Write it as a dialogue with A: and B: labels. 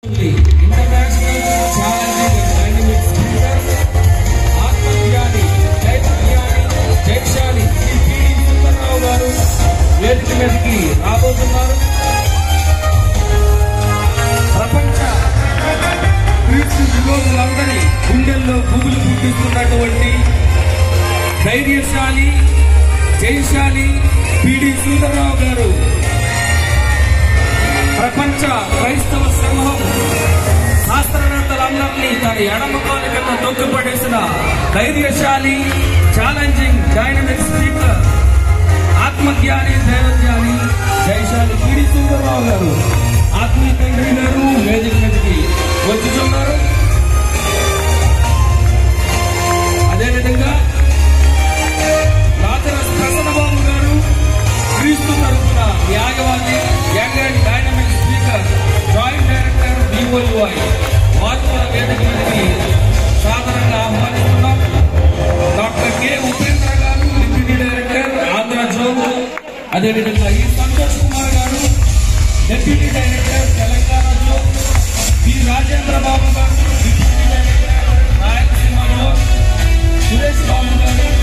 A: International challenging dynamic speaker ఆత్మజ్ఞాని జైశాలి శ్రీ పిడి సుందరరావు గారు వేదిక మీదకి రాబోతున్నారు. ప్రపంచ క్రీస్తు విరోధులందరి గుండెల్లో పువ్వులు పుట్టిస్తున్నటువంటి ధైర్యశాలి జైశాలి పిడి సుందరరావు గారు ప్రపంచ క్రైస్తవ సంఘం శాస్త్రవేత్తలందరినీ తన ఎడమకాలు కింద తొక్కుపడేసిన ధైర్యశాలి ఛాలెంజింగ్ డైనమిక్ స్పీకర్ ఆత్మజ్ఞాని దైవజ్ఞాని జైశాలి పిడి సుందరరావు గారు ఆత్మీయ తండ్రి గారు వేదిక మీదకి వచ్చుచున్నారు. అదేవిధంగా లాజరస్ ప్రసన్నబాబు గారు క్రీస్తు తరఫున న్యాయవాది young and dynamic speaker joint director BOUI వారు కూడా వేదిక మీదకి సాధారణంగా ఆహ్వానిస్తున్నాం. Doctor K. ఉపేంద్ర గారు డిప్యూటీ డైరెక్టర్ ఆంధ్ర జోన్, అదేవిధంగా ఈ Santosh Kumar garu deputy director Telangana zone, B Rajendra Babu garu deputy director Rayalaseema zone, Suresh Babu గారు